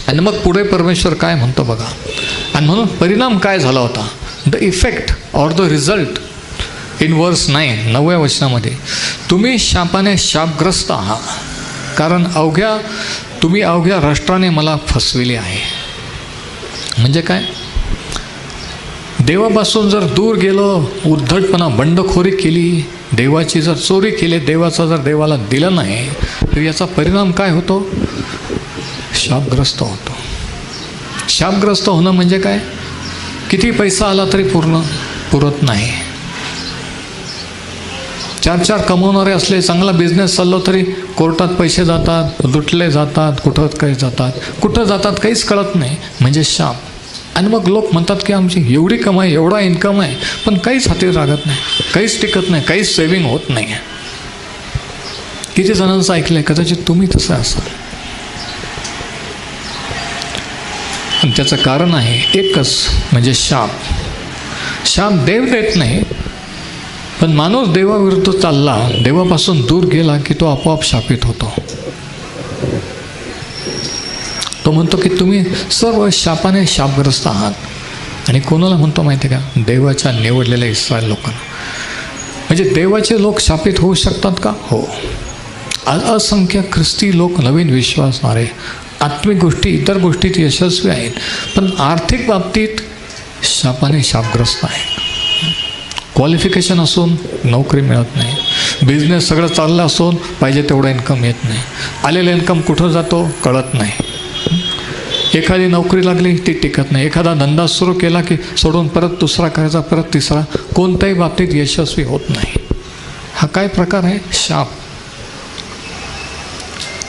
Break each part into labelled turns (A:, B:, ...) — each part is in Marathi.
A: आणि मग पुढे परमेश्वर काय म्हणतो बघा. आणि म्हणून परिणाम काय झाला होता, the effect or the result in वर्स 9 9व्या वचनामध्ये, तुम्ही शापाने शापग्रस्त आहात, कारण तुम्ही अवघ्या राष्ट्राने मला फसविले आहे. म्हणजे काय, देवापासून जर दूर गेलो, उद्धटपणा बंडखोरी केली, देवाची जर चोरी केली, देवाचा जर देवाला दिलं नाही, तर याचा परिणाम काय होतो, शापग्रस्त होतो. शापग्रस्त होणं म्हणजे काय, किती पैसा आला तरी पुरत नाही. 4 कमवणारे असले, चांगला बिझनेस चाललो तरी कोर्टात पैसे जातात, लुटले जातात, कुठं जातात काहीच कळत नाही, म्हणजे शाप. आणि मग लोक म्हणतात की आमची एवढी कमाई, एवढा इन्कम आहे, पण काहीच हाती लागत नाही, काहीच टिकत नाही, काहीच सेविंग होत नाही. किती जणांचं ऐकलं आहे, कदाचित तुम्ही तसं असाल. आणि त्याचं कारण आहे एकच, म्हणजे शाप. शाप देव देत नाही, पण माणूस देवाविरुद्ध चालला, देवापासून दूर गेला की तो आपोआप शापित होतो. तो म्हणतो की तुम्ही सर्व शापाने शापग्रस्त आहात. आणि कोणाला म्हणतो माहिती आहे का, देवाच्या निवडलेल्या इस्रायल लोकांना. म्हणजे देवाचे लोक शापित होऊ शकतात का, हो. आज असंख्य ख्रिस्ती लोक, नवीन विश्वासणारे, आत्मिक गोष्टी, इतर गोष्टीत यशस्वी आहेत, पण आर्थिक बाबतीत शापाने शापग्रस्त आहेत. क्वालिफिकेशन असून नोकरी मिळत नाही, बिझनेस सगळं चाललं असून पाहिजे तेवढं इन्कम येत नाही, आलेलं इन्कम कुठं जातो कळत नाही. एखादी नोकरी लागली ती टिकत नाही, एखादा धंदा सुरू केला की सोडून परत दुसरा करायचा, परत तिसरा, कोणत्याही बाबतीत यशस्वी होत नाही. हा काय प्रकार आहे, शाप.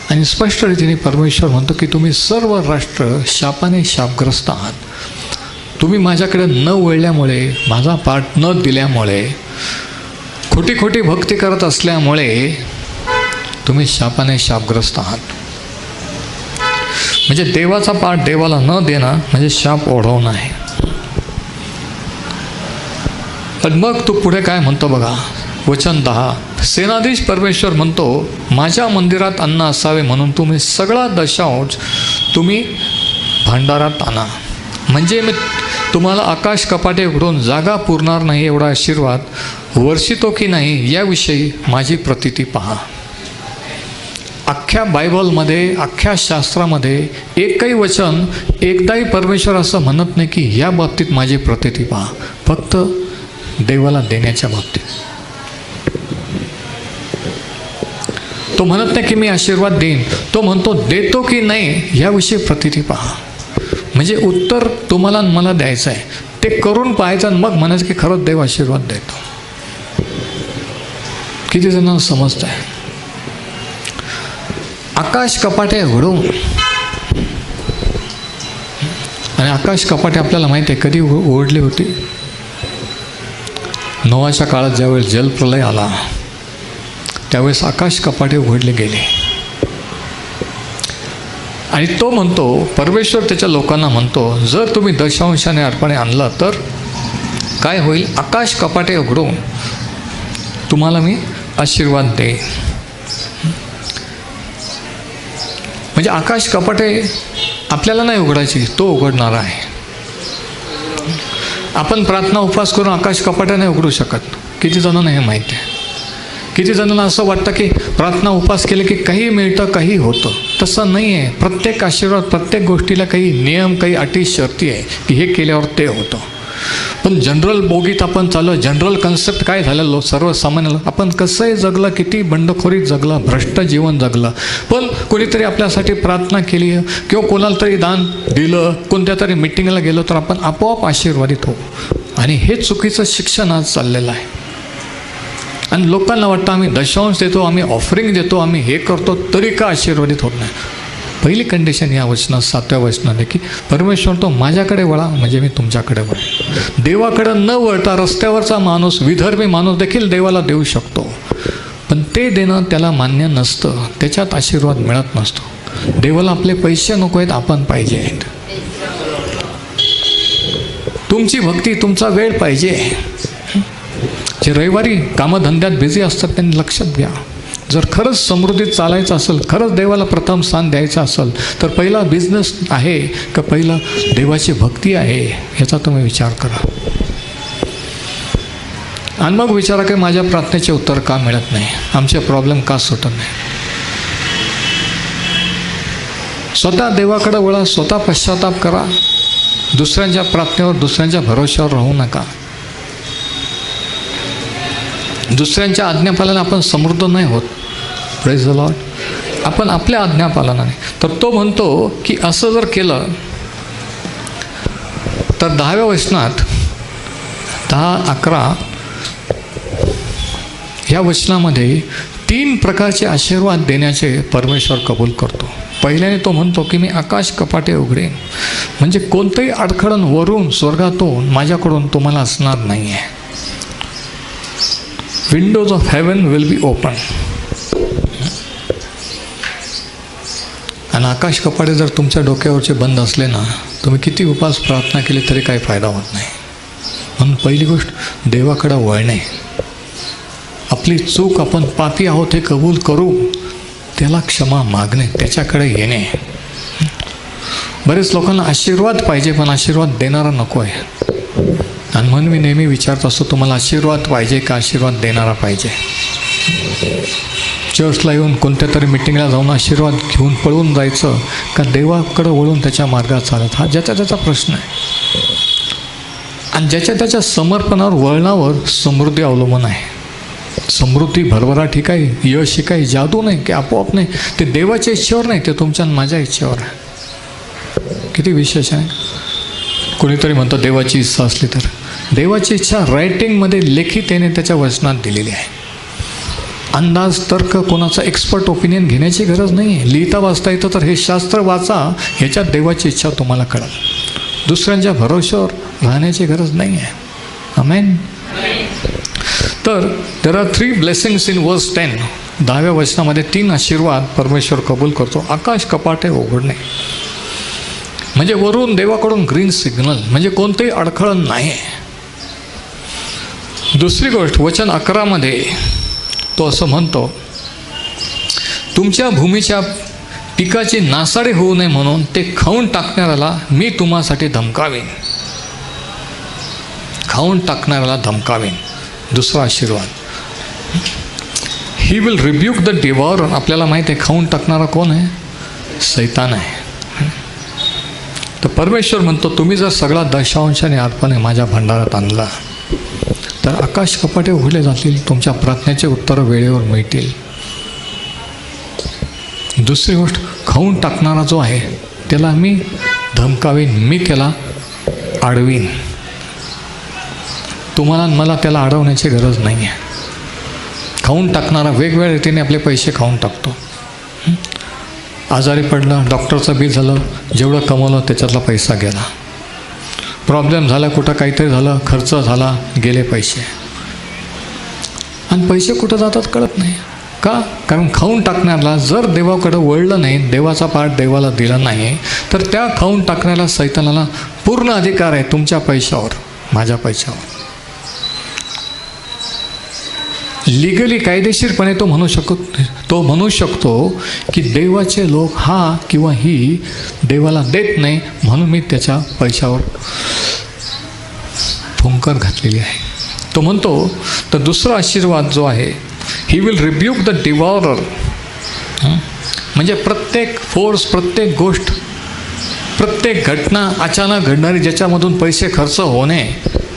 A: आणि स्पष्ट रीतीने परमेश्वर म्हणतो की तुम्ही सर्व राष्ट्र शापाने शापग्रस्त आहात. तुम्ही माझ्याकडे न वळल्यामुळे, माझा पाठ न दिल्यामुळे, खोटी भक्ती करत असल्यामुळे तुम्ही शापाने शापग्रस्त आहात. म्हणजे देवाचा पाठ देवाला न देणं म्हणजे शाप ओढवणं आहे. पण मग तू पुढे काय म्हणतो बघा, वचन 10, सेनाधीश परमेश्वर म्हणतो, माझ्या मंदिरात अन्न असावे म्हणून तुम्ही सगळा दशांश तुम्ही भांडारात आणा. म्हणजे मी तुम्हाला आकाश कपाटे उघडून जागा पुरणार नाही एवढा आशीर्वाद वर्षितो की नाही याविषयी माझी प्रतीती पहा. अख्ख्या बायबलमध्ये, अख्ख्या शास्त्रामध्ये एकही वचन, एकदाही परमेश्वर असं म्हणत नाही की ह्या बाबतीत माझी प्रतीती पहा. फक्त देवाला देण्याच्या बाबतीत. तो म्हणत नाही की मी आशीर्वाद देईन, तो म्हणतो देतो की नाही याविषयी प्रतीती पहा. म्हणजे उत्तर तुम्हाला मला द्यायचं आहे, ते करून पाहायचं आणि मग म्हणायचं की खरंच देव आशीर्वाद देतो. किती जणांना समजतं आहे. आकाश कपाटे उघडून, आणि आकाश कपाटे आपल्याला माहिती आहे कधी उघडली होती, नोआच्या काळात ज्यावेळेस जलप्रलय आला त्यावेळेस आकाश कपाटे उघडले गेले. आणि तो म्हणतो, परमेश्वर त्याच्या लोकांना म्हणतो, जर तुम्ही दशांशाने अर्पणे आणलं तर काय होईल, आकाश कपाटे उघडून तुम्हाला मी आशीर्वाद देईन. म्हणजे आकाश कपाटे आपल्याला नाही उघडायची, तो उघडणार आहे. आपण प्रार्थना उपवास करून आकाश कपाटे नाही उघडू शकत. किती जणांना हे माहिती आहे. किती जणांना असं वाटतं की प्रार्थना उपवास केले की काही मिळतं, काही होतं. तसं नाही आहे. प्रत्येक आशीर्वाद, प्रत्येक गोष्टीला काही नियम, काही अटी शर्ती आहे की हे केल्यावर ते होतं. पण जनरल बोगीत आपण चाललो, जनरल कन्सेप्ट काय झालेलं, सर्वसामान्य आपण कसंही जगलं, किती बंडखोरीत जगलं, भ्रष्ट जीवन जगलं, पण कोणीतरी आपल्यासाठी प्रार्थना केली किंवा कोणाला तरी दान दिलं, कोणत्या तरी मिटिंगला गेलो तर आपण आपोआप आशीर्वादित हो. आणि हे चुकीचं शिक्षण आज चाललेलं आहे. आणि लोकांना वाटतं आम्ही दशांश देतो, आम्ही ऑफरिंग देतो, आम्ही हे करतो, तरी का आशीर्वादित होत नाही. पहिली कंडिशन या वचनात, 7व्या वचनाने, की परमेश्वर तो माझ्याकडे वळा म्हणजे मी तुमच्याकडे वळेन. देवाकडे न वळता रस्त्यावरचा माणूस, विधर्मी माणूस देखील देवाला देऊ शकतो, पण ते देणं त्याला मान्य नसतं, त्याच्यात आशीर्वाद मिळत नसतो. देवाला आपले पैसे नको आहेत, आपण पाहिजे आहेत. तुमची भक्ती, तुमचा वेळ पाहिजे. जे रविवारी कामधंद्यात बिझी असतात त्यांनी लक्षात घ्या, जर खरंच समृद्धीत चालायचं असेल, खरंच देवाला प्रथम स्थान द्यायचं असेल, तर पहिला बिझनेस आहे का पहिलं देवाची भक्ती आहे, याचा तुम्ही विचार करा. आणि मग विचारा की माझ्या प्रार्थनेचे उत्तर का मिळत नाही, आमचे प्रॉब्लेम का सुटत नाही. स्वतः देवाकडे वळा, स्वतः पश्चाताप करा. दुसऱ्यांच्या प्रार्थनेवर, दुसऱ्यांच्या भरोश्यावर राहू नका. दुसऱ्यांच्या आज्ञापालनाने आपण समृद्ध नाही होत. Praise the Lord. आपण आपल्या आज्ञापालनाने. तर तो म्हणतो की असं जर केलं तर 10व्या वचनात 10-11 ह्या वचनामध्ये 3 प्रकारचे आशीर्वाद देण्याचे परमेश्वर कबूल करतो. पहिल्याने तो म्हणतो की मी आकाश कपाटे उघडेन, म्हणजे कोणतंही अडखळण वरून स्वर्गातून माझ्याकडून तुम्हाला असणार नाही आहे. Windows of haven will be open. आणि आकाश कपाटे जर तुमच्या डोक्यावरचे बंद असले ना, तुम्ही किती उपास प्रार्थना केली तरी काही फायदा होत नाही. म्हणून पहिली गोष्ट देवाकडं वळणे, आपली चूक, आपण पापी आहोत हे कबूल करू, त्याला क्षमा मागणे, त्याच्याकडे येणे. बरेच लोकांना आशीर्वाद पाहिजे पण आशीर्वाद देणारा नको आहे. आणि म्हणून मी नेहमी विचारत असतो, तुम्हाला आशीर्वाद पाहिजे का आशीर्वाद देणारा पाहिजे. चर्चला येऊन कोणत्या तरी मिटिंगला जाऊन आशीर्वाद घेऊन पळून जायचं का देवाकडं वळून त्याच्या मार्गात चालत, हा ज्याचा त्याचा प्रश्न आहे. आणि ज्याच्या त्याच्या समर्पणावर, वळणावर समृद्धी अवलंबून आहे. समृद्धी भरभराटी काही, यश काही जादू नाही की आपोआप नाही, ते देवाच्या इच्छेवर नाही, ते तुमच्या माझ्या इच्छेवर आहे. किती विशेष आहे. कोणीतरी म्हणतो देवाची इच्छा असली तर, देवाची इच्छा रायटिंगमध्ये लेखित येणे त्याच्या वचनात दिलेली आहे. अंदाज, तर्क, कोणाचा एक्सपर्ट ओपिनियन घेण्याची गरज नाही आहे. लिहिता वाचता येतं तर हे शास्त्र वाचा, ह्याच्यात देवाची इच्छा तुम्हाला कळेल. दुसऱ्यांच्या भरोश्यावर राहण्याची गरज नाही आहे. आमेन. तर देर आर 3 ब्लेसिंग्स इन वर्स 10. 10व्या वचनामध्ये 3 आशीर्वाद परमेश्वर कबूल करतो. आकाश कपाटे उघडणे, म्हणजे वरून देवाकडून ग्रीन सिग्नल, म्हणजे कोणतेही अडखळण नाही. दुसरी गोष्ट वचन 11 मध्ये तो असं म्हणतो, तुमच्या भूमीच्या पिकाची नासाडी होऊ नये म्हणून ते खाऊन टाकणाऱ्याला मी तुम्हासाठी धमकावीन. खाऊन टाकणाऱ्याला धमकावीन. दुसरा आशीर्वाद, ही विल रिब्यूक द डिवॉरर. आपल्याला माहिती आहे खाऊन टाकणारा कोण आहे? सैतान आहे. तर परमेश्वर म्हणतो, तुम्ही जर सगळा दशांशाने अर्पणे माझ्या भंडारात आणला तर आकाश कपाटे उघडले जातील, तुमच्या प्रार्थनेचे उत्तर वेळेवर मिळतील. दुसरी गोष्ट, खाऊन टाकणारा जो आहे त्याला मी धमकावीन, मी त्याला अडवीन. तुम्हाला मला त्याला अडवण्याची गरज नाही आहे. खाऊन टाकणारा वेगवेगळ्या रीतीने आपले पैसे खाऊन टाकतो. आजारी पडलं, डॉक्टरचं बिल झालं, जेवढं कमवलं त्याच्यातला पैसा गेला. प्रॉब्लेम झाला, कुठं काहीतरी झालं, खर्च झाला, गेले पैसे. आणि पैसे कुठं जातात कळत नाही. का? कारण खाऊन टाकण्याला जर देवाकडं वळलं नाही, देवाचा पाठ देवाला दिला नाही, तर त्या खाऊन टाकण्याला सैतानाला पूर्ण अधिकार आहे तुमच्या पैशावर, माझ्या पैशावर. लिगली, कायदेशीरपणे तो म्हणू शकतो की देवाचे लोक हा किंवा ही देवाला देत नाही म्हणून मी त्याच्या पैशावर फुंकर घातलेली आहे. तो म्हणतो, तर दुसरा आशीर्वाद जो आहे, ही विल रिब्यूक द डिवॉरर. म्हणजे प्रत्येक फोर्स, प्रत्येक गोष्ट, प्रत्येक घटना अचानक घडणारी ज्याच्यामधून पैसे खर्च होणे,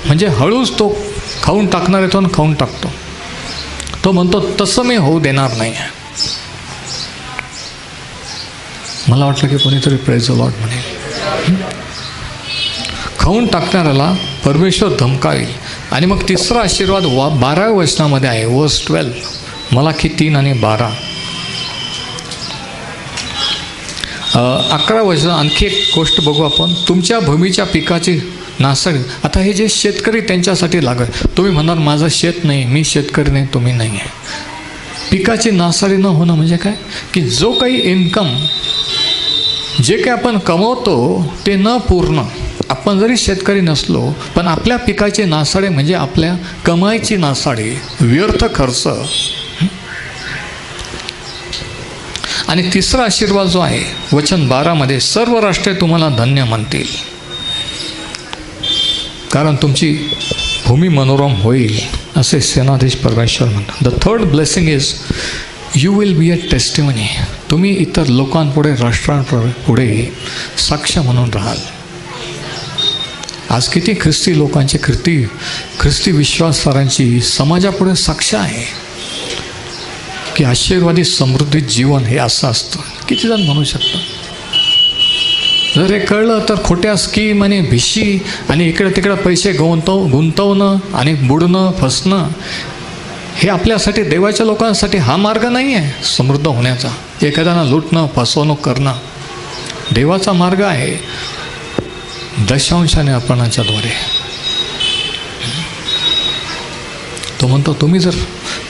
A: म्हणजे हळूच तो खाऊन टाकणार येतो आणि खाऊन टाकतो. तो म्हणतो तसं मी होऊ देणार नाही. मला वाटलं की कोणीतरी प्रेज द लॉर्ड म्हणेल. खाऊन टाकणाऱ्याला परमेश्वर धमकावेल. आणि मग तिसरा आशीर्वाद 12व्या वचनामध्ये आहे, वर्स 12, मलाखी 3 आणि 12. 11 वचन आणखी एक गोष्ट बघू आपण, तुमच्या भूमीच्या पिकाची नासाडी. आता हे जे शेतकरी त्यांच्यासाठी लागत, तुम्ही म्हणाल माझं शेत नाही, मी शेतकरी नाही, तुम्ही नाही आहे. पिकाची नासाडी न होणं म्हणजे काय? की जो काही इन्कम, जे काही आपण कमवतो ते न पूर्ण, आपण जरी शेतकरी नसलो पण आपल्या पिकाची नासाडी म्हणजे आपल्या कमाईची नासाडी, व्यर्थ खर्च, आणि तिसरा आशीर्वाद जो आहे वचन 12 सर्व राष्ट्रे तुम्हाला धन्य म्हणतील, कारण तुमची भूमी मनोरम होईल, असे सेनाधीश परमेश्वर म्हणतात. The third blessing is you will be a testimony. तुम्ही इतर लोकांपुढे, राष्ट्रांपुढे साक्ष म्हणून राहाल. आज किती ख्रिस्ती लोकांची, ख्रिस्ती विश्वासधारांची समाजापुढे साक्ष आहे की आशीर्वादी समृद्धीत जीवन हे असं असतं. किती जण म्हणू शकतात? जर हे कळलं तर खोट्या स्कीम आणि भिशी आणि इकडे तिकडे पैसे गुंतवणं आणि बुडणं, फसणं, हे आपल्यासाठी, देवाच्या लोकांसाठी हा मार्ग नाही आहे समृद्ध होण्याचा. एखाद्याला लुटणं, फसवणूक करणं देवाचा मार्ग आहे दशांशाने अर्पणाच्याद्वारे. तो म्हणतो तुम्ही जर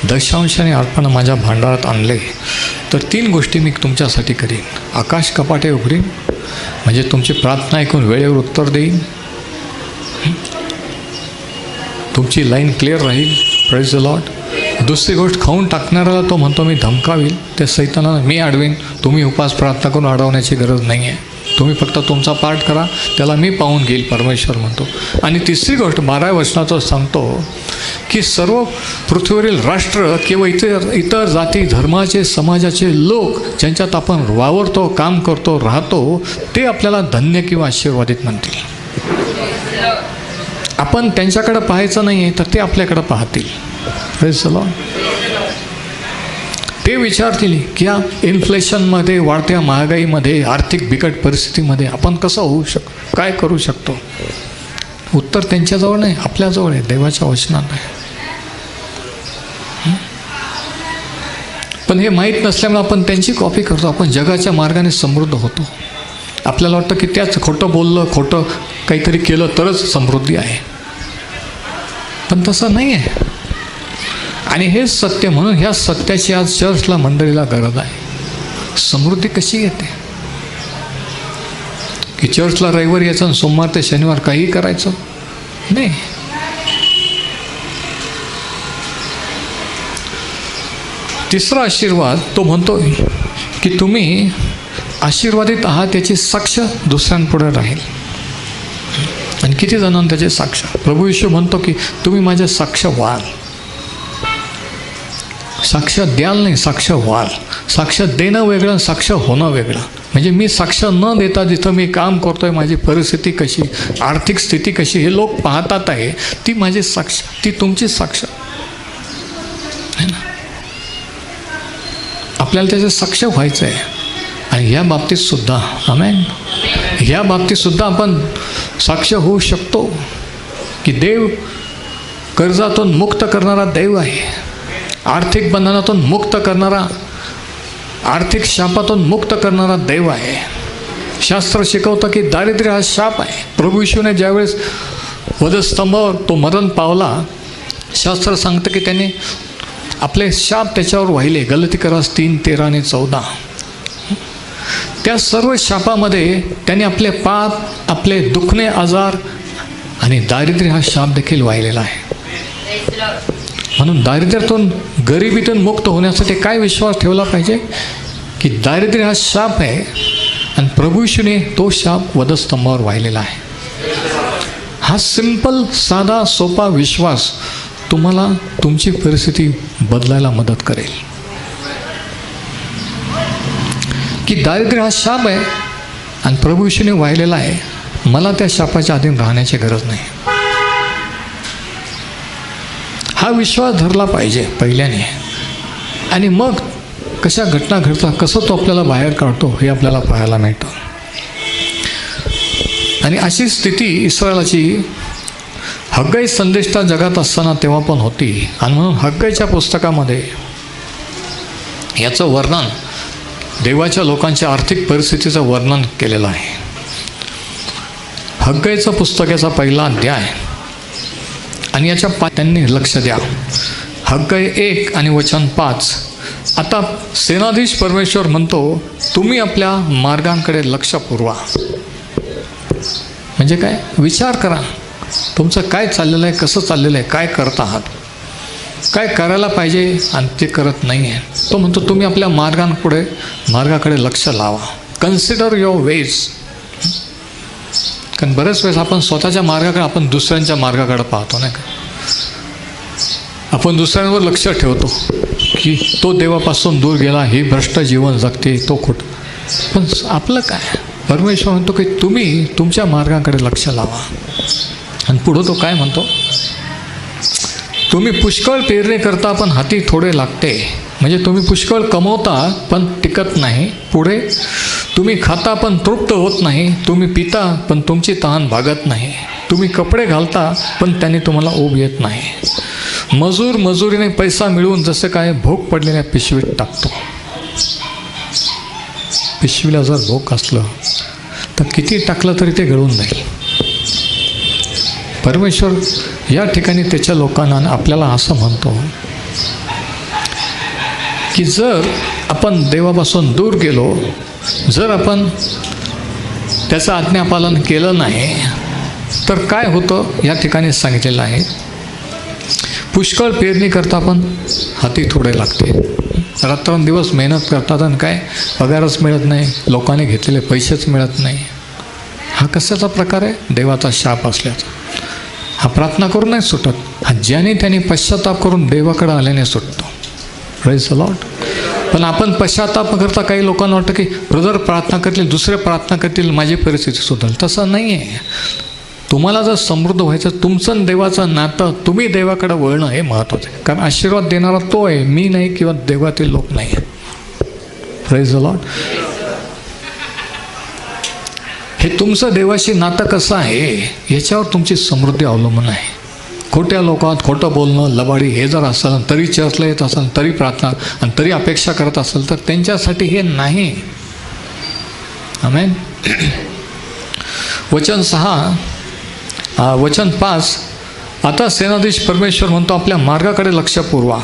A: दशांशाने अर्पण माझ्या भांडारात आणले तर 3 गोष्टी मी तुमच्यासाठी करीन. आकाश कपाटे उघडीन, म्हणजे तुमची प्रार्थना ऐकून वेळेवर उत्तर देईन, तुमची लाईन क्लिअर राहील. Praise the Lord. दुसरी गोष्ट, खाऊन टाकणाऱ्याला तो म्हणतो मी धमकावील, त्या सैतानाला मी अडवीन. तुम्ही उपास प्रार्थना करून अडवण्याची गरज नाही आहे, तुम्ही फक्त तुमचा पाठ करा, त्याला मी पाहून घेईल, परमेश्वर म्हणतो. आणि तिसरी गोष्ट 12व्या वचनाचं सांगतो की सर्व पृथ्वीवरील राष्ट्र किंवा इतर जाती धर्माचे, समाजाचे लोक ज्यांच्यात आपण वावरतो, काम करतो, राहतो, ते आपल्याला धन्य किंवा आशीर्वादित म्हणतील. आपण त्यांच्याकडे पाहायचं नाही आहे तर ते आपल्याकडे पाहतील. Praise the Lord. ते विचारतील की या इन्फ्लेशनमध्ये, वाढत्या महागाईमध्ये, आर्थिक बिकट परिस्थितीमध्ये आपण कसं होऊ काय करू शकतो? उत्तर त्यांच्याजवळ नाही, आपल्याजवळ आहे, देवाच्या वचनात आहे. पण हे माहीत नसल्यामुळे आपण त्यांची कॉपी करतो. आपण जगाच्या मार्गाने समृद्ध होतो. आपल्याला वाटतं की त्याच खोटं बोललं, खोटं काहीतरी केलं तरच समृद्धी आहे, पण तसं नाही आहे. आणि हेच सत्य, म्हणून ह्या सत्याची आज चर्चला, मंडळीला गरज आहे. समृद्धी कशी येते? की चर्चला रविवारी यायचं आणि सोमवार ते शनिवार काहीही करायचं नाही. तिसरा आशीर्वाद तो म्हणतो की तुम्ही आशीर्वादित आहात याची साक्ष दुसऱ्यांपुढे राहील. आणि किती जणांना त्याचे साक्ष? प्रभू येशू म्हणतो की तुम्ही माझे साक्ष व्हाल. साक्ष द्याल नाही, साक्ष व्हाल. साक्ष देणं वेगळं, साक्ष होणं वेगळं. म्हणजे मी साक्ष न देता जिथं मी काम करतोय, माझी परिस्थिती कशी, आर्थिक स्थिती कशी, हे लोक पाहतात आहे, ती माझी साक्ष, ती तुमची साक्ष आहे ना. आपल्याला त्याचे साक्ष व्हायचं आहे. आणि ह्या बाबतीत सुद्धा, आमेन, ह्या बाबतीत सुद्धा आपण साक्ष होऊ शकतो की देव कर्जातून मुक्त करणारा देव आहे. आर्थिक बंधनातून मुक्त करणारा, आर्थिक शापातून मुक्त करणारा देव आहे. शास्त्र शिकवतं की दारिद्र्य हा शाप आहे. प्रभू येशूने ज्यावेळेस वधस्तंभावर तो मरण पावला, शास्त्र सांगतं की त्याने आपले शाप त्याच्यावर वाहिले. गलतीकरास 3:13 आणि 14. त्या सर्व शापामध्ये त्याने आपले पाप, आपले दुखणे, आजार आणि दारिद्र्य हा शाप देखील वाहिलेला आहे. म्हणून दारिद्र्यातून, गरिबीतून मुक्त होण्यासाठी काय विश्वास ठेवला पाहिजे की दारिद्र्य हा शाप आहे आणि प्रभू येशूने तो शाप वधस्तंभावर वाहिलेला आहे. हा सिंपल, साधा, सोपा विश्वास तुम्हाला तुमची परिस्थिती बदलायला मदत करेल. की दारिद्र्य हा शाप आहे आणि प्रभू येशूने वाहिलेला आहे, मला त्या शापाच्या अधीन राहण्याची गरज नाही. हा विश्वास धरला पाहिजे पहिल्याने. आणि मग कशा घटना घडतात, कसं तो आपल्याला बाहेर काढतो हे आपल्याला पाहायला मिळतं. आणि अशी स्थिती इस्रायलाची हग्गाई संदेष्टा जगात असताना तेव्हा पण होती. आणि म्हणून हग्गाईच्या पुस्तकामध्ये याचं वर्णन, देवाच्या लोकांच्या आर्थिक परिस्थितीचं वर्णन केलेलं आहे. हग्गाईचं पुस्तक याचा पहिला अध्याय आणि याच्या त्यांनी लक्ष द्या. हग्गाई 1 आणि वचन 5. आता सेनाधीश परमेश्वर म्हणतो तुम्ही आपल्या मार्गांकडे लक्ष पुरवा. म्हणजे काय? विचार करा तुमचं काय चाललेलं आहे, कसं चाललेलं आहे, काय करत आहात. काय करायला पाहिजे आणि ते करत नाही आहे. तो म्हणतो तुम्ही आपल्या मार्गाकडे लक्ष लावा. Consider your ways. कारण बरेच वेळेस आपण स्वतःच्या मार्गाकडे, आपण दुसऱ्यांच्या मार्गाकडे पाहतो नाही का. आपण दुसऱ्यांवर लक्ष ठेवतो की तो देवापासून दूर गेला, हे भ्रष्ट जीवन जगते, तो खोटं. पण आपलं काय? परमेश्वर म्हणतो की तुम्ही तुमच्या मार्गाकडे लक्ष लावा. आणि पुढं तो काय म्हणतो, तुम्ही पुष्कळ पेरणी करता पण हाती थोडे लागते. म्हणजे तुम्ही पुष्कळ कमवता पण टिकत नाही. पुढे तुम्ही खाता पण तृप्त होत नाही. तुम्ही पिता पण तुमची तहान भागत नाही. तुम्ही कपडे घालता पण त्यांनी तुम्हाला ऊब येत नाही. मजूर मजुरीने पैसा मिळवून जसं काय भोग पडलेल्या पिशवीत टाकतो. पिशवीला जर भोग असलं तर किती टाकलं तरी ते गळून जाईल. परमेश्वर या ठिकाणी त्याच्या लोकांना आपल्याला असं म्हणतो की जर आपण देवापासून दूर गेलो, जर आपण त्याचं आज्ञापालन केलं नाही तर काय होतं या ठिकाणी सांगितलेलं आहे. पुष्कळ पेरणी करता पण हाती थोडे लागते. रात्रंदिवस मेहनत करतात आणि काय पगारच मिळत नाही, लोकांनी घेतलेले पैसेच मिळत नाही. हा कशाचा प्रकार आहे? देवाचा शाप असल्याचा. हा प्रार्थना करून नाही सुटत, हा ज्याने त्याने पश्चाताप करून देवाकडे आल्याने सुटतो. Praise the Lord. पण आपण पश्चाताप करता काही लोकांना वाटतं की ब्रदर प्रार्थना करतील, दुसरे प्रार्थना करतील, माझी परिस्थिती सुधारेल. तसं नाही आहे. तुम्हाला जर समृद्ध व्हायचं, तुमचं देवाचं नातं, तुम्ही देवाकडे वळणं हे महत्त्वाचं आहे. कारण आशीर्वाद देणारा तो आहे, मी नाही किंवा देवातील लोक नाही. Praise the Lord. हे तुमचं देवाशी नातं कसं आहे याच्यावर तुमची समृद्धी अवलंबून आहे. खोट्या लोकात खोटं बोलणं, लबाडी हे जर असेल, तरी चर्चला येत असेल, तरी प्रार्थना आणि तरी अपेक्षा करत असेल तर त्यांच्यासाठी हे नाही. आमेन. वचन 5. आता सेनाधीश परमेश्वर म्हणतो आपल्या मार्गाकडे लक्ष पुरवा.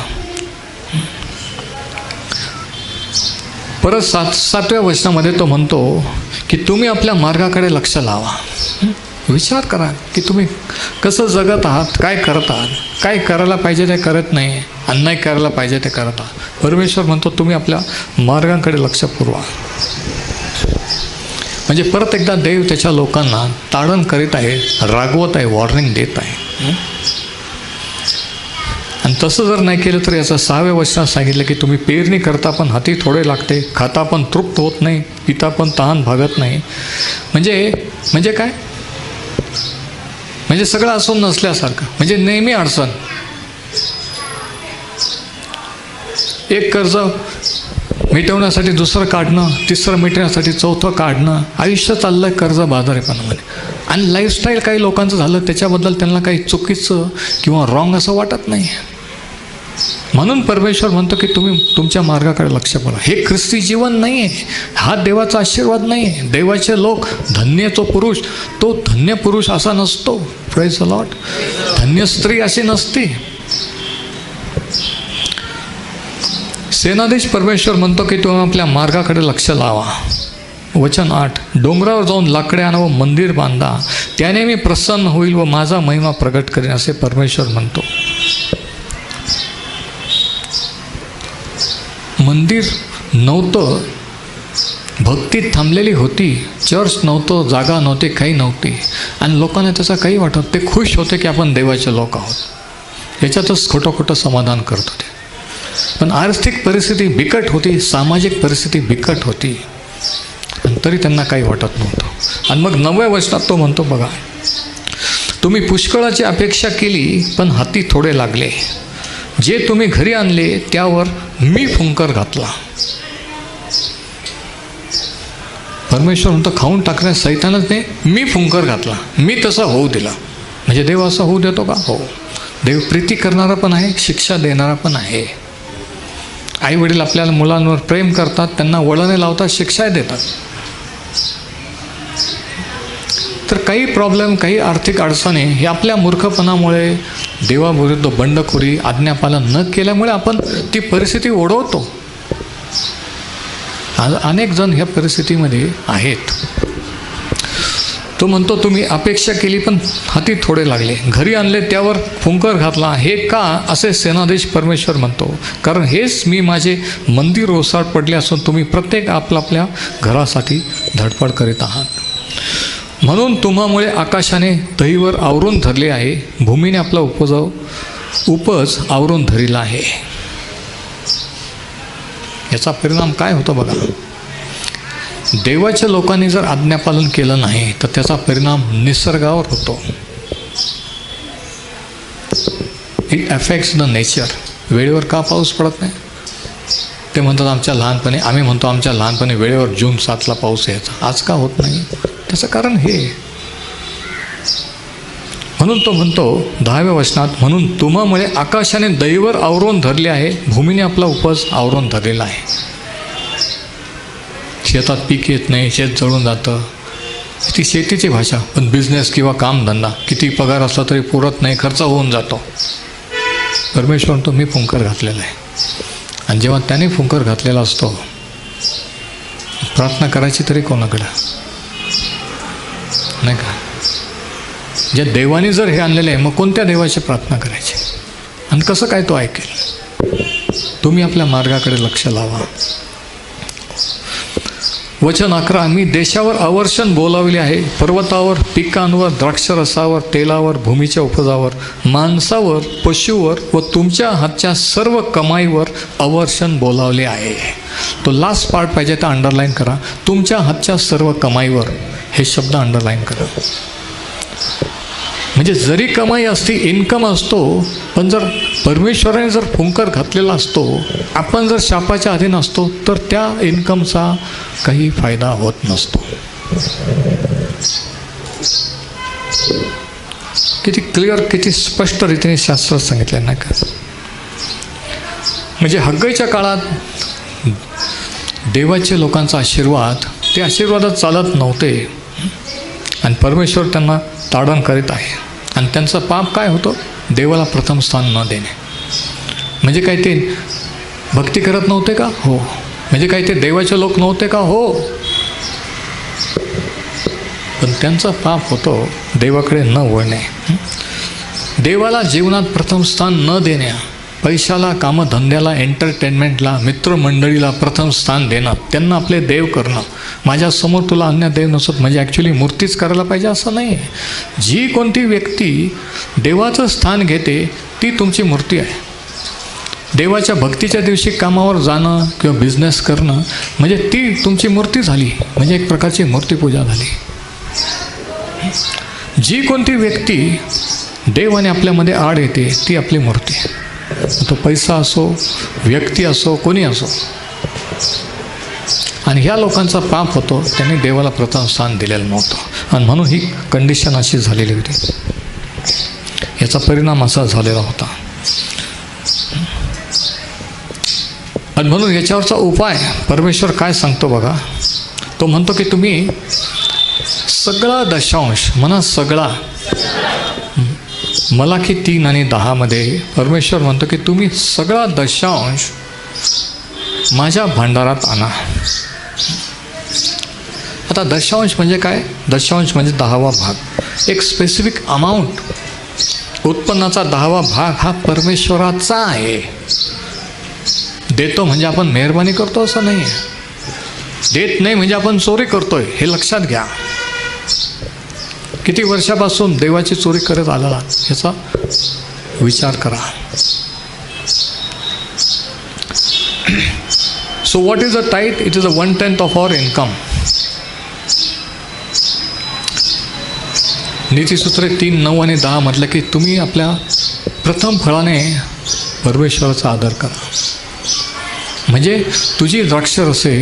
A: परत 7व्या वचनामध्ये तो म्हणतो की तुम्ही आपल्या मार्गाकडे लक्ष लावा. विचार करा की तुम्ही कसं जगत आहात, काय करत आहात, काय करायला पाहिजे ते करत नाही, आणि नाही करायला पाहिजे ते करत आहात. परमेश्वर म्हणतो तुम्ही आपल्या मार्गाकडे लक्ष पुरवा. म्हणजे परत एकदा देव त्याच्या लोकांना ताडण करीत आहे, रागवत आहे, वॉर्निंग देत आहे. आणि तसं जर नाही केलं तर याचं 6व्या वचनात सांगितलं की तुम्ही पेरणी करता पण हाती थोडे लागते, खाता पण तृप्त होत नाही, पिता पण तहान भागत नाही. म्हणजे काय? म्हणजे सगळं असून नसल्यासारखं. म्हणजे नेहमी अडचण. एक कर्ज मिटवण्यासाठी दुसरं काढणं, तिसरं मिटवण्यासाठी चौथं काढणं, आयुष्य चाललं आहे कर्ज बाजारीपणामध्ये. आणि लाईफस्टाईल काही लोकांचं झालं त्याच्याबद्दल त्यांना काही चुकीचं किंवा रॉंग असं वाटत नाही. म्हणून परमेश्वर म्हणतो की तुम्ही तुमच्या मार्गाकडे लक्ष पुरवा. हे ख्रिस्ती जीवन नाही आहे, हा देवाचा आशीर्वाद नाही आहे. देवाचे लोक, धन्य तो पुरुष, तो धन्य पुरुष असा नसतो. Praise the Lord. धन्य स्त्री अशी नसते. सेनाधीश परमेश्वर म्हणतो की तुम्ही आपल्या मार्गाकडे लक्ष लावा. वचन 8. डोंगरावर जाऊन लाकडे आणा व मंदिर बांधा, त्याने मी प्रसन्न होईल व माझा महिमा प्रगट करेन, असे परमेश्वर म्हणतो. मंदिर नव्हतं, भक्ती थांबलेली होती, चर्च नव्हतं, जागा नव्हती, काही नव्हती, आणि लोकांना त्याचा काही वाटत. ते खुश होते की आपण देवाचे लोक आहोत. याच्यातच खोटं समाधान करत होते. पण आर्थिक परिस्थिती बिकट होती, सामाजिक परिस्थिती बिकट होती, आणि तरी त्यांना काही वाटत नव्हतं. आणि मग 9व्या वचनात तो म्हणतो बघा, तुम्ही पुष्कळाची अपेक्षा केली पण हाती थोडे लागले. जे तुम्ही घरी आणले त्यावर मी फुंकर घातला. परमेश्वर म्हणतो खाऊन टाकण्या सैतानच नाही, मी फुंकर घातला, मी तसा होऊ दिला. म्हणजे देव असं होऊ देतो का? हो. देव प्रीती करणारा पण आहे, शिक्षा देणारा पण आहे. आई वडील आपल्याला मुलांवर प्रेम करतात, त्यांना वळणे लावतात, शिक्षाही देतात. तर काही प्रॉब्लेम, काही आर्थिक अडचणी हे आपल्या मूर्खपणामुळे, देवाविरुद्ध बंडखोरी, आज्ञापालन न केल्यामुळे आपण ती परिस्थिती ओढवतो. अनेक जण ह्या परिस्थितीमध्ये आहेत. तो म्हणतो तुम्ही अपेक्षा केली पण हाती थोडे लागले, घरी आणले त्यावर फुंकर घातला, हे का असे सेनाधीश परमेश्वर म्हणतो, कारण हेच मी माझे मंदिर ओसाड पडले असून तुम्ही प्रत्येक आपल्या घरासाठी धडपड करीत आहात. म्हणून तुम्हामुळे आकाशाने दहीवर आवरून धरले आहे, भूमीने आपला उपज आवरून धरिला आहे. याचा परिणाम काय होतो बघा. देवाच्या लोकांनी जर आज्ञापालन केलं नाही तर त्याचा परिणाम निसर्गावर होतो. It affects the nature. वेळेवर का पाऊस पडत नाही? ते म्हणतात आमच्या लहानपणी, आम्ही म्हणतो आमच्या लहानपणी वेळेवर जून 7ला पाऊस यायचा, आज का होत नाही? त्याचं कारण हे. म्हणून तो म्हणतो 10व्या वचनात, म्हणून तुम्हामुळे आकाशाने दहीवर आवरून धरले आहे, भूमीने आपला उपज आवरून धरलेला आहे. शेतात पीक येत नाही, शेत जळून जातं, ती शेतीची भाषा. पण बिझनेस किंवा कामधंदा किती पगार असला तरी पुरत नाही, खर्च होऊन जातो. परमेश्वर म्हणतो मी फुंकर घातलेला आहे. आणि जेव्हा त्याने फुंकर घातलेला असतो, प्रार्थना करायची तरी कोणाकडं नाही का? ज्या देवाने जर हे आणलेलं आहे, मग कोणत्या देवाची प्रार्थना करायची आणि कसं काय तो ऐकेल? तुम्ही आपल्या मार्गाकडे लक्ष लावा. वचन 11, मी देशावर अवर्षण बोलावले आहे, पर्वतावर, पिकांवर, द्राक्षरसावर, तेलावर, भूमीच्या उपजावर, माणसावर, पशुवर व तुमच्या हातच्या सर्व कमाईवर अवर्षण बोलावले आहे. तो लास्ट पार्ट पाहिजे तर अंडरलाईन करा. तुमच्या हातच्या सर्व कमाईवर, हे शब्द अंडरलाईन करा. म्हणजे जरी कमाई असती, इन्कम असतो, पण जर परमेश्वराने जर फुंकर घातलेला असतो, आपण जर शापाच्या अधीन असतो, तर त्या इन्कमचा काही फायदा होत नसतो. किती क्लिअर, किती स्पष्ट रीतीने शास्त्र सांगितलं नाही का? म्हणजे हग्गईच्या काळात देवाचे लोकांचा आशीर्वाद, ते आशीर्वादात चालत नव्हते आणि परमेश्वर त्यांना ताडण करीत आहे. आणि त्यांचं पाप काय होतं? देवाला प्रथम स्थान न देणे. म्हणजे काय ते भक्ती करत नव्हते का? हो. म्हणजे काय ते देवाचे लोक नव्हते का? हो. पण त्यांचं पाप होतं देवाकडे न वळणे, देवाला जीवनात प्रथम स्थान न देण्या, पैशाला, कामधंद्याला, एंटरटेनमेंटला, मित्रमंडळीला प्रथम स्थान देणं, त्यांना आपले देव करणं. माझ्यासमोर तुला अन्य देव नसत, म्हणजे ॲक्च्युली मूर्तीच करायला पाहिजे असं नाही. जी कोणती व्यक्ती देवाचं स्थान घेते ती तुमची मूर्ती आहे. देवाच्या भक्तीच्या दिवशी कामावर जाणं किंवा बिझनेस करणं म्हणजे ती तुमची मूर्ती झाली, म्हणजे एक प्रकारची मूर्तीपूजा झाली. जी कोणती व्यक्ती देवाने आपल्यामध्ये आड येते ती आपली मूर्ती आहे. तो पैसा असो, व्यक्ती असो, कोणी असो. आणि ह्या लोकांचा पाप होतो, त्यांनी देवाला प्रथम स्थान दिलेलं नव्हतं आणि म्हणून ही कंडिशन अशी झालेली होती. याचा परिणाम असा झालेला होता. आणि म्हणून याच्यावरचा उपाय परमेश्वर काय सांगतो बघा. तो म्हणतो की तुम्ही सगळा दशांश, म्हणा सगळा. मलाकी 3 आणि 10 मध्ये परमेश्वर म्हणतो की तुम्ही सगळा दशांश माझ्या भांडारात आणा. आता दशांश म्हणजे काय? दशांश म्हणजे 10वा भाग, एक स्पेसिफिक अमाऊंट. उत्पन्नाचा 10वा भाग हा परमेश्वराचा आहे. देतो म्हणजे आपण मेहरबानी करतो असं नाही आहे. देत नाही म्हणजे आपण चोरी करतोय, हे लक्षात घ्या. किती वर्षापासून देवाची चोरी करत आलेला याचा विचार करा. So what is a tithe? It is a 1/10 of our income. नीतिसूत्रे 3, 9 आणि 10 म्हटलं की तुम्ही आपल्या प्रथम फळाने परमेश्वराचा आदर करा. म्हणजे तुझी द्राक्षरसे,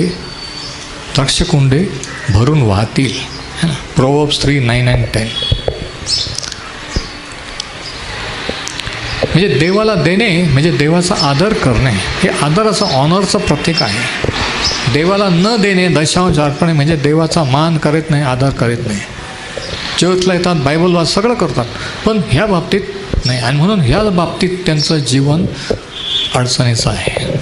A: द्राक्षकुंडे भरून वाहतील. Proverbs 3, 9 and 10. म्हणजे देवाला देणे म्हणजे देवाचा आदर करणे. हे आदराचं, ऑनरचं प्रतीक आहे. देवाला न देणे, दशांश अर्पणे म्हणजे देवाचा मान करीत नाही, आदर करीत नाही. चर्चला येतात, बायबल वाच, सगळं करतात, पण ह्या बाबतीत नाही. आणि म्हणून ह्या बाबतीत त्यांचं जीवन अडचणीचं आहे.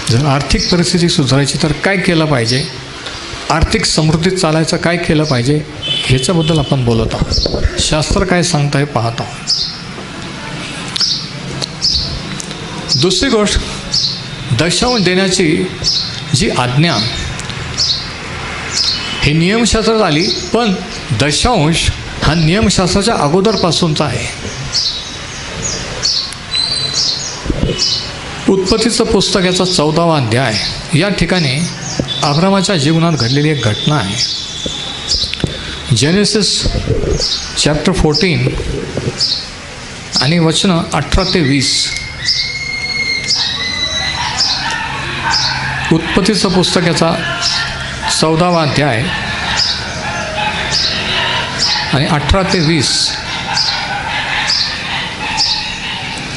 A: जर आर्थिक परिस्थिती सुधारायची तर काय केलं पाहिजे? आर्थिक समृद्धीत चालायचं काय केलं पाहिजे ह्याच्याबद्दल आपण बोलत आहोत. शास्त्र काय सांगतं हे पाहत आहोत. दुसरी गोष्ट, दशांश देण्याची जी आज्ञा ही नियमशास्त्रात आली, पण दशांश हा नियमशास्त्राच्या अगोदरपासूनचा आहे. उत्पत्तीचं पुस्तक याचा 14वा अध्याय, या ठिकाणी अब्रामाच्या जीवनात घडलेली एक घटना आहे. जेनेसिस चॅप्टर 14 आणि वचनं 18 ते 20. उत्पत्तीचं पुस्तक याचा 14वा अध्याय आणि 18 ते 20.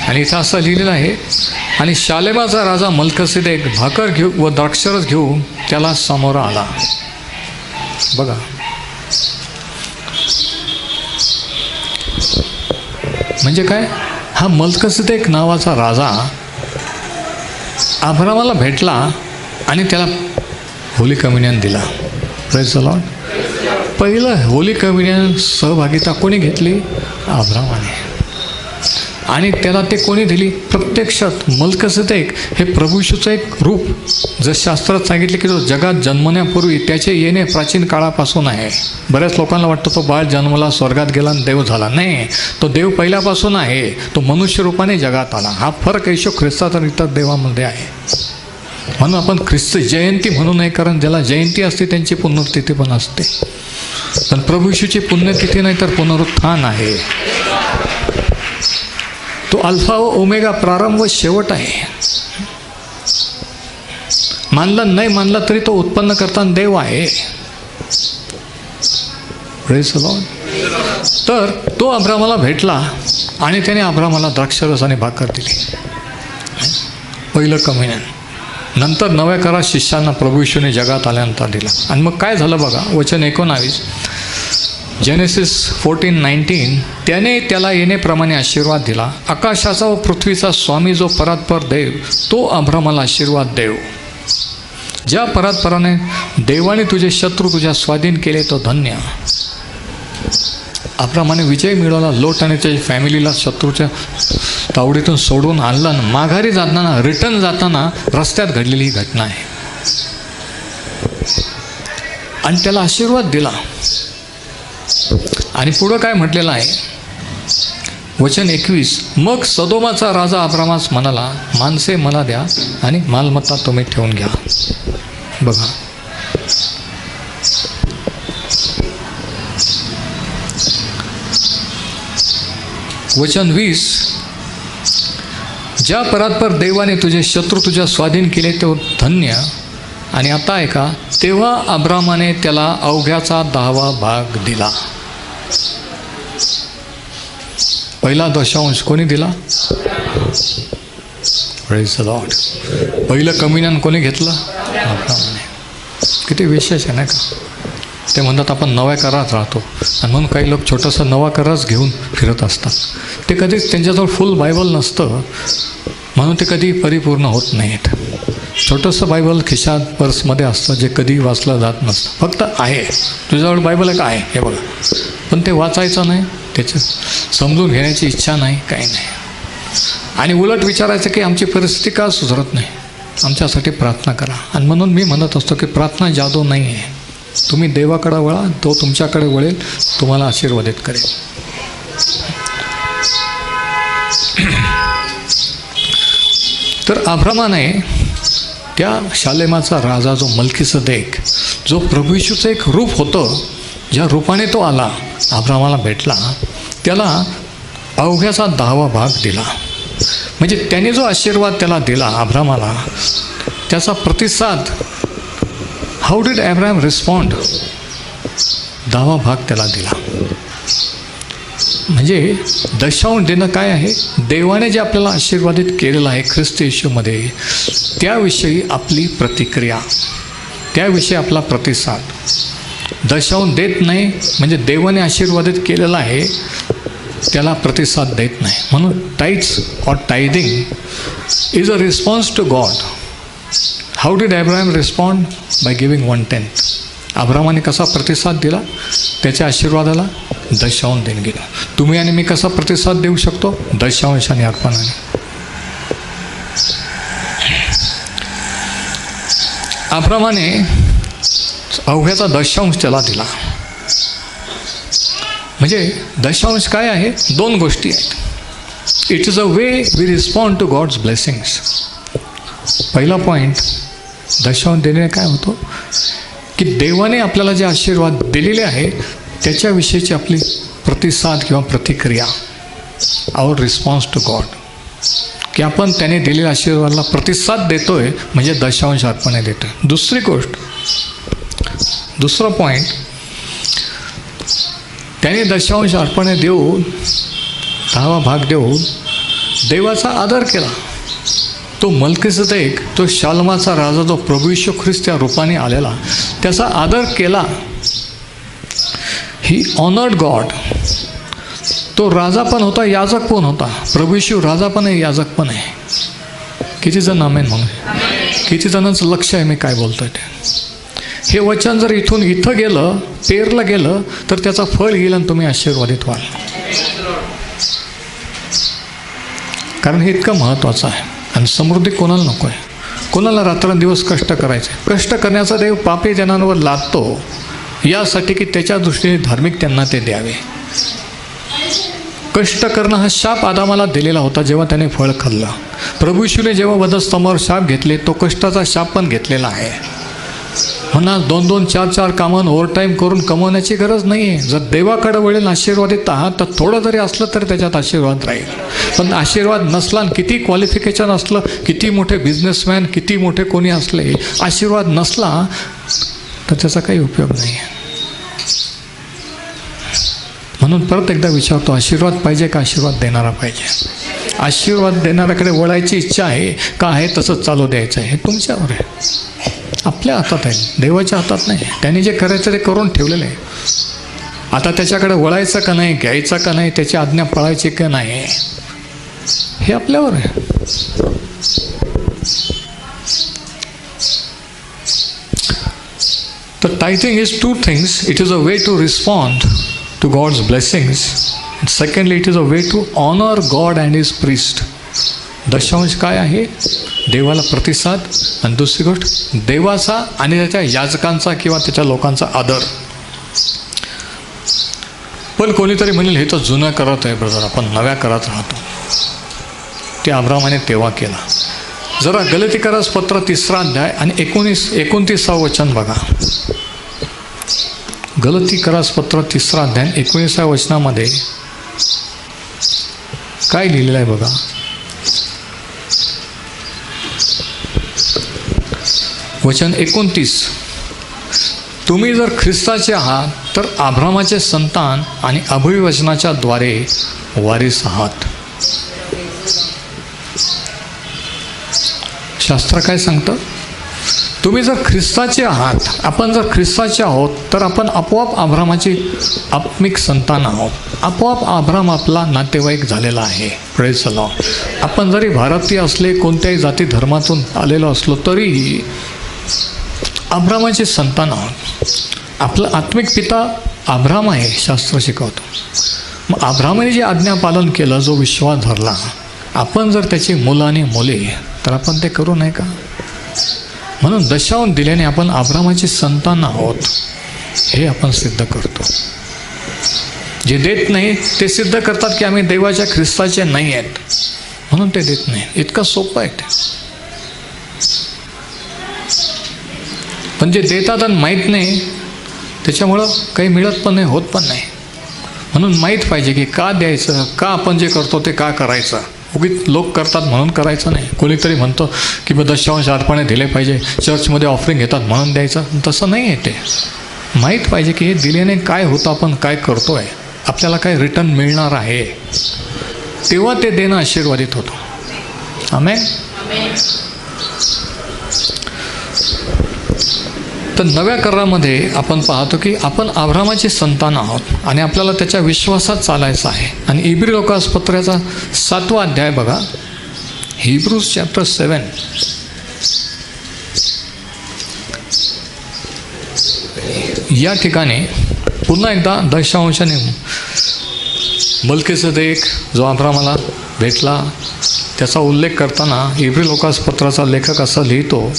A: आणि इथं असं लिहिलेलं आहे, आणि शालेमाचा राजा मल्कसीदेक भाकर घेऊ व द्राक्षरस घेऊन त्याला समोर आला. बघा, म्हणजे काय, हा मल्कसीदेक नावाचा राजा अब्रामाला भेटला आणि त्याला होली कम्युनियन दिला. Praise the Lord. पहिलं होली कम्युनियन सहभागिता कोणी घेतली? अब्रामाने. आणि त्याला ते कोणी दिली? प्रत्यक्षात मल्कसीदेक हे प्रभू येशूचं एक रूप. जर शास्त्रात सांगितले की तो जगात जन्मण्यापूर्वी त्याचे येणे प्राचीन काळापासून आहे. बऱ्याच लोकांना वाटतं तो बाळ जन्मला, स्वर्गात गेला आणि देव झाला. नाही, तो देव पहिल्यापासून आहे. तो मनुष्य रूपाने जगात आला. हा फरक येशू ख्रिस्तात आणि इतर देवामध्ये आहे. म्हणून आपण ख्रिस्त जयंती म्हणू नये, कारण ज्याला जयंती असते त्यांची पुनर्तिथी पण असते. पण प्रभू येशूची पुण्यतिथी नाही तर पुनरुत्थान आहे. तो अल्फा व ओमेगा, प्रारंभ व शेवट आहे. मानला नाही मानला तरी तो उत्पन्न करताना देव आहे. Praise the Lord. तर तो अब्रामाला भेटला आणि त्याने अब्रामाला द्राक्षरस आणि भाकर दिली. पहिलं कम्युनियन. नंतर नव्या करार शिष्यांना प्रभू येशूने जगात आल्यानंतर दिला. आणि मग काय झालं बघा, वचन 19 जेनेसिस 14:19. त्याने त्याला येण्याप्रमाणे आशीर्वाद दिला. आकाशाचा व पृथ्वीचा स्वामी जो परात्पर देव, तो अब्रामाला आशीर्वाद देव. ज्या परात्पराने देवाने तुझे शत्रू तुझ्या स्वाधीन केले तो धन्य. अब्रामाने विजय मिळवला. लोट आणि त्याच्या फॅमिलीला शत्रूच्या तावडीतून सोडून आणलं. आणि माघारी जाताना, रिटर्न जाताना रस्त्यात घडलेली ही घटना आहे. आणि त्याला आशीर्वाद दिला. आणि पुढं काय म्हटलेलं आहे, वचन 21. मग सदोमाचा राजा अब्रामास म्हणाला, माणसे मला द्या आणि मालमत्ता तुम्ही ठेवून घ्या. बघा, वचन 20. ज्या परात्पर देवाने तुझे शत्रू तुझ्या स्वाधीन केले तो धन्य. आणि आता आहे का, तेव्हा अब्रामाने त्याला अवघ्याचा 10वा भाग दिला. पहिला दशांश कोणी दिला? Praise the Lord. पहिलं कम्युनियन कोणी घेतलं? अब्रामाने. किती विशेष आहे नाही का. ते म्हणतात आपण नव्या करारात राहतो, आणि म्हणून काही लोक छोटंसं नवा करारच घेऊन फिरत असतात. ते कधीच त्यांच्याजवळ फुल बायबल नसतं, म्हणून ते कधी परिपूर्ण होत नाहीत. छोटंसं बायबल खिशात पर्समध्ये असतं, जे कधी वाचलं जात नसतं. फक्त आहे, तुझ्याजवळ बायबल आहे का? आहे, हे बघा. पण ते वाचायचं नाही, त्याचं समजून घेण्याची इच्छा नाही, काही नाही. आणि उलट विचारायचं की आमची परिस्थिती का सुधारत नाही, आमच्यासाठी प्रार्थना करा. आणि म्हणून मी म्हणत असतो की प्रार्थना जादू नाही आहे. तुम्ही देवाकडे वळा, तो तुमच्याकडे वळेल, तुम्हाला आशीर्वादित करेल. तर अब्रामाने त्या शालेमाचा राजा जो मल्कीसदेक, जो प्रभू येशूचं एक रूप होतं, ज्या रूपाने तो आला, अब्रामाला भेटला, त्याला अवघ्याचा 10वा भाग दिला. म्हणजे त्याने जो आशीर्वाद त्याला दिला अब्रामाला, त्याचा प्रतिसाद, हाऊ डिड अब्राहम रिस्पॉन्ड? 10वा भाग त्याला दिला. म्हणजे दशांश देणं काय आहे? देवाने जे आपल्याला आशीर्वादित केलेलं आहे ख्रिस्त येशूमध्ये, त्याविषयी आपली प्रतिक्रिया, त्याविषयी आपला प्रतिसाद. दशांश देत नाही म्हणजे देवाने आशीर्वादित केलेलं आहे त्याला प्रतिसाद देत नाही. म्हणून tithes or tithing is a response to God. How did Abraham respond? By giving 1/10. अब्रामाने कसा प्रतिसाद दिला त्याच्या आशीर्वादाला? दशांश देणगीला. तुम्ही आणि मी कसा प्रतिसाद देऊ शकतो? दशांशाने, अर्पणाने. अब्रामाने अवघ्याचा दशांश त्याला दिला. म्हणजे दशांश काय आहे? दोन गोष्टी आहेत. It is a way we respond to God's blessings. पहिला पॉईंट, दशांश देणे काय होतो की देवाने आपल्याला जे आशीर्वाद दिलेले आहे त्याच्याविषयीची आपली प्रतिसाद किंवा प्रतिक्रिया, आवर रिस्पॉन्स टू गॉड, की आपण त्याने दिलेल्या आशीर्वादाला प्रतिसाद देतोय म्हणजे दशांश अर्पणे देतोय. दुसरी गोष्ट, दुसरा पॉईंट, त्याने दशांश अर्पणे देऊन 10वा भाग देऊन देवाचा आदर केला. तो मल्कीसेदेक, तो शालमाचा राजा, जो प्रभू येशू ख्रिस्त या रूपाने आलेला, त्याचा आदर केला. ही ऑनर्ड गॉड. तो राजा पण होता, याजक पण होता. प्रभू येशू राजा पण आहे, याजक पण आहे. किती जण आमेन म्हणून? किती जणांचं लक्ष आहे मी काय बोलतोय ते? हे वचन जर इथून इथं गेलं, पेरलं गेलं, तर त्याचा फळ येईल आणि तुम्ही आशीर्वादित व्हाल. कारण हे इतकं महत्त्वाचं आहे. आणि समृद्धी कोणाला नको आहे? कोणाला रात्रंदिवस कष्ट करायचे? कष्ट करण्याचा देव पापी जनांवर लादतो यासाठी की त्याच्या दृष्टीने धार्मिक त्यांना ते द्यावे. कष्ट करणं हा शाप आदामाला दिलेला होता जेव्हा त्याने फळ खाल्लं. प्रभू येशूने जेव्हा वधस्तंभावर शाप घेतले, तो कष्टाचा शाप पण घेतलेला आहे. म्हणा 2-2, 4-4 कामं ओव्हरटाईम करून कमवण्याची गरज नाही आहे. जर देवाकडे वळेल आशीर्वादित आहात तर थोडं जरी असलं तर त्याच्यात आशीर्वाद राहील. पण आशीर्वाद नसला, किती क्वालिफिकेशन असलं, किती मोठे बिझनेसमॅन, किती मोठे कोणी असले, आशीर्वाद नसला तर त्याचा काही उपयोग नाही आहे. म्हणून परत एकदा विचारतो, आशीर्वाद पाहिजे का आशीर्वाद देणारा पाहिजे? आशीर्वाद देणाऱ्याकडे वळायची इच्छा आहे का आहे तसंच चालू द्यायचं आहे? हे तुमच्यावर आहे, आपल्या हातात आहे, देवाच्या हातात नाही. त्याने जे करायचं ते करून ठेवलेलं आहे. आता त्याच्याकडे वळायचं का नाही, घ्यायचं का नाही, त्याची आज्ञा पाळायची का नाही, हे आपल्यावर आहे. तर tithing is 2 things. It is a way to respond to God's blessings. And secondly, it is a way to honor God and His priest. दशांश काय आहे? देवाला प्रतिसाद. आणि दुसरी गोष्ट, देवाचा आणि त्याच्या याजकांचा किंवा त्याच्या लोकांचा आदर. पण कोणीतरी म्हणेल हे तर जुनं करत आहे ब्रदर, आपण नव्या करत राहतो. ते अब्रामाने तेव्हा केला. जरा गलतीकरास पत्र 3रा अध्याय आणि 29-29 वचन बघा. गलतीकरास पत्र 3रा अध्याय 19व्या वचनामध्ये काय लिहिलेलं आहे बघा. वचन 29, तुम्ही जर ख्रिस्ताचे आहात तर अब्रामाचे संतान आणि अभिवचनाच्या द्वारे वारीस आहात. शास्त्र काय सांगतं? तुम्ही जर ख्रिस्ताचे आहात, आपण जर ख्रिस्ताचे आहोत तर आपण आपोआप अब्रामाची आत्मिक संतान आहोत. आपोआप अब्राम आपला नातेवाईक झालेला आहे. Praise the Lord. आपण जरी भारतीय असले, कोणत्याही जाती धर्मातून आलेलो असलो तरीही अब्रामाचे संतान आहोत. आपला आत्मिक पिता अब्राम आहे, शास्त्र शिकवतो. मग अब्रामाने जे आज्ञापालन केलं, जो विश्वास धरला, आपण जर त्याची मुलं आणि मुले तर आपण ते करू नये का? म्हणून दशांश दिल्याने आपण अब्रामाचे संतान आहोत हे आपण सिद्ध करतो. जे देत नाही ते सिद्ध करतात की आम्ही देवाच्या ख्रिस्ताचे नाही आहेत म्हणून ते देत नाही. इतकं सोपं आहे ते. पण जे देतात आणि माहीत नाही त्याच्यामुळं काही मिळत पण नाही, होत पण नाही. म्हणून माहीत पाहिजे की का द्यायचं, का आपण जे करतो ते का करायचं. उगीच लोक करतात म्हणून करायचं नाही. कोणीतरी म्हणतो की मग दशांश अर्पणे दिले पाहिजे, चर्चमध्ये ऑफरिंग घेतात म्हणून द्यायचं, तसं नाही आहे. ते माहीत पाहिजे की हे दिल्याने काय होतं, आपण काय करतो आहे, आपल्याला काय रिटर्न मिळणार आहे, तेव्हा ते देणं आशीर्वादित होतं. आमेन. तर नव्या करारामध्ये आपण पाहतो की आपण अब्रामाची संतान आहोत आणि आपल्याला त्याच्या विश्वासात चालायचं आहे. आणि इब्री लोकास पत्राचा 7वा अध्याय बघा. Hebrews chapter 7. या ठिकाणी पुन्हा एकदा दशांशाने मल्कीसेदेक जो अब्रामाला भेटला त्याचा उल्लेख करताना इब्री लोकासपत्राचा लेखक असं लिहितो,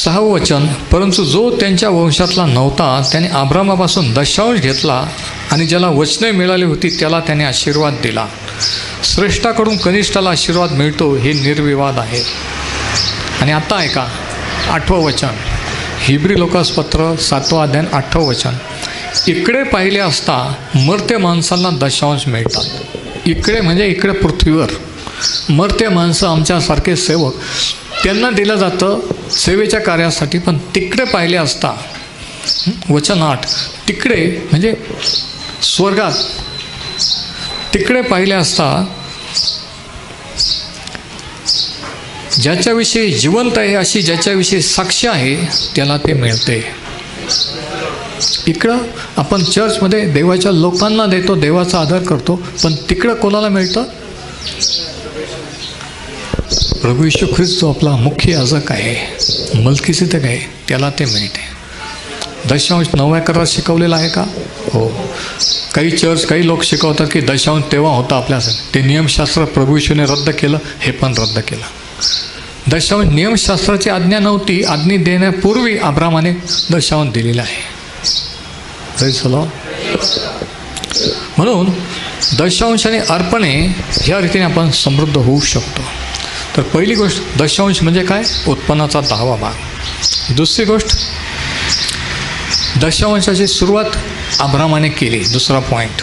A: सहावं वचन, परंतु जो त्यांच्या वंशातला नव्हता त्याने अब्रामापासून दशांश घेतला आणि ज्याला वचने मिळाली होती त्याला त्याने आशीर्वाद दिला. श्रेष्ठाकडून कनिष्ठाला आशीर्वाद मिळतो हे निर्विवाद आहे. आणि आता ऐका 8वं वचन, हिब्री लोकासपत्र 7वा अध्याय 8वं वचन, इकडे पाहिले असता मर्त्य माणसांना दशांश मिळतात. इकडे म्हणजे इकडे पृथ्वीवर मर्त्य माणसं आमच्यासारखे सेवक त्यांना दिलं जातं सेवेच्या कार्यासाठी. पण तिकडे पाहिले असता, वचन 8, तिकडे म्हणजे स्वर्गात, तिकडे पाहिले असता ज्याच्याविषयी जिवंत आहे अशी ज्याच्याविषयी साक्ष आहे त्याला ते मिळते. इकडं आपण चर्चमध्ये देवाच्या लोकांना देतो, देवाचा आदर करतो, पण तिकडं कोणाला मिळतं? प्रभू येशू ख्रिस्त जो आपला मुख्य याजक आहे, मल्कीसेदेक आहे, त्याला ते मिळते. दशांश 9व्या करारात शिकवलेला आहे का? हो. काही लोक शिकवतात की दशांश तेव्हा होता आपल्यासाठी, ते नियमशास्त्र प्रभू येशूने रद्द केलं, हे पण रद्द केलं. दशांश नियमशास्त्राची आज्ञा नव्हती, आज्ञा देण्यापूर्वी अब्रामाने दशांश दिलेला आहे. म्हणून दशांश आणि अर्पणे ह्या रीतीने आपण समृद्ध होऊ शकतो. तर पहिली गोष्ट, दशांश म्हणजे काय? उत्पन्नाचा 10वा भाग. दुसरी गोष्ट, दशांशाची सुरुवात अब्रामाने केली. दुसरा पॉईंट,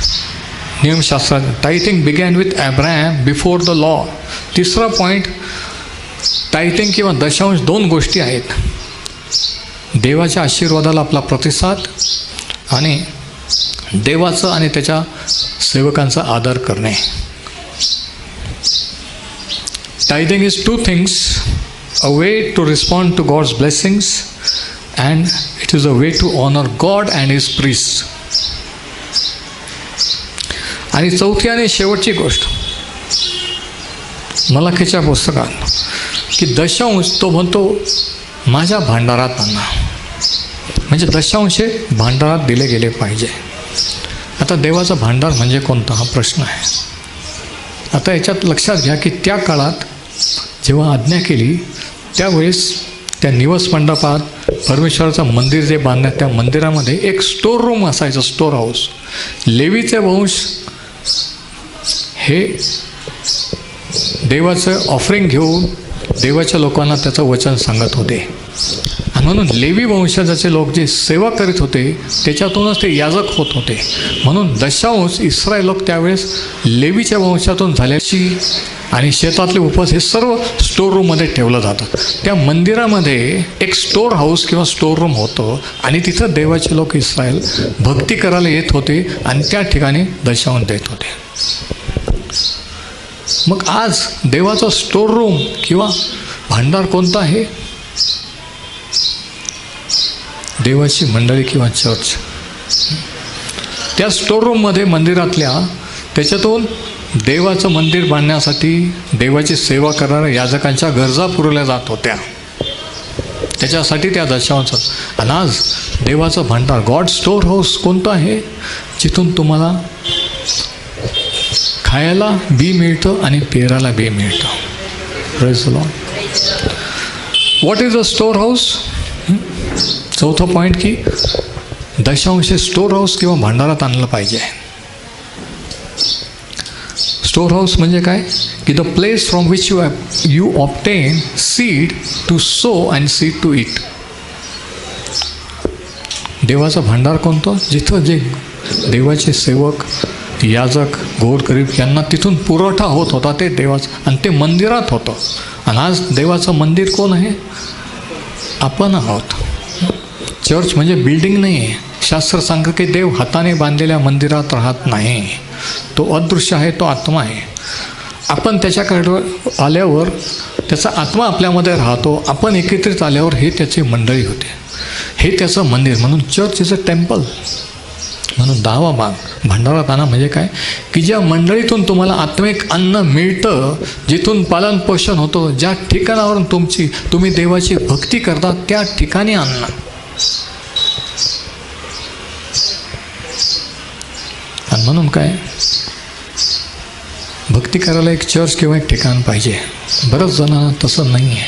A: नियमशास्त्रात tithing began with Abraham before the law. तिसरा पॉईंट, टायथिंग किंवा दशांश 2 गोष्टी आहेत, देवाच्या आशीर्वादाला आपला प्रतिसाद आणि देवाचं आणि त्याच्या सेवकांचा आदर करणे. Tithing is 2 things, a way to respond to God's blessings and it is a way to honor God and His priests. आणि चौथी आणि शेवटची गोष्ट मलाखीच्या पुस्तकात की दशांश तो म्हणतो माझ्या भांडारात आणा, म्हणजे दशांश भांडारात दिले गेले पाहिजे. आता देवाचा भांडार म्हणजे कोणता हा प्रश्न आहे. आता याच्यात लक्षात घ्या की त्या काळात जेव्हा आज्ञा केली त्यावेळेस त्या निवास मंडपात परमेश्वराचं मंदिर जे बांधण्यात, त्या मंदिरामध्ये एक स्टोर रूम असायचं, स्टोर हाऊस. लेवीचे वंश हे देवाचं ऑफरिंग घेऊन देवाच्या लोकांना त्याचं वचन सांगत होते. आणि म्हणून लेवी वंशाचे लोक जे सेवा करीत होते त्याच्यातूनच ते याजक होत होते. म्हणून दशांश इस्रायल लोक त्यावेळेस लेवीच्या वंशातून झाल्याची आणि शेतातले उपवास हे सर्व स्टोर रूममध्ये ठेवलं जातं. त्या मंदिरामध्ये एक स्टोर हाऊस किंवा स्टोर रूम होतं आणि तिथं देवाचे लोक इस्रायल भक्ती करायला येत होते आणि त्या ठिकाणी दशांश देत होते. मग आज देवाचा स्टोर रूम किंवा भांडार कोणता आहे? देवाची मंडळी किंवा चर्च. त्या स्टोर रूममध्ये मंदिरातल्या त्याच्यातून देवाचं मंदिर बांधण्यासाठी देवाची सेवा करणाऱ्या याजकांच्या गरजा पुरवल्या जात होत्या. त्याच्यासाठी त्या दशांश. आणि आज देवाचं भांडार गॉड स्टोर हाऊस कोणतं आहे? जिथून तुम्हाला खायला बी मिळतं आणि पेराला बी मिळतं. Praise the Lord. What is a store house? चौथा पॉईंट की दशांश स्टोर हाऊस किंवा भांडारात आणलं पाहिजे. स्टोर हाऊस म्हणजे काय? की the place from which you obtain seed to sow and seed to it. देवाचा भांडार कोणतं? जिथं जे देवाचे सेवक, याजक, गोरगरीब यांना तिथून पुरवठा होत होता ते देवाचं, आणि ते मंदिरात होतं. आणि आज देवाचं मंदिर कोण आहे? आपण आहोत. चर्च म्हणजे बिल्डिंग नाही आहे. शास्त्र सांगतं की देव हाताने बांधलेल्या मंदिरात राहत नाही, तो अदृश्य आहे, तो आत्मा आहे. आपण त्याच्याकडे आल्यावर त्याचा आत्मा आपल्यामध्ये राहतो. आपण एकत्रित आल्यावर हे त्याची मंडळी होते, हे त्याचं मंदिर. म्हणून चर्च इज अ टेम्पल. म्हणून 10वा भाग भंडारात आणा म्हणजे काय की ज्या मंडळीतून तुम्हाला आत्मिक अन्न मिळतं, जिथून पालन पोषण होतं, ज्या ठिकाणावरून तुम्ही देवाची भक्ती करता त्या ठिकाणी आणणं. आणि म्हणून काय भक्ती करायला एक चर्च किंवा एक ठिकाण पाहिजे. बरंच जणांना तसं नाही आहे.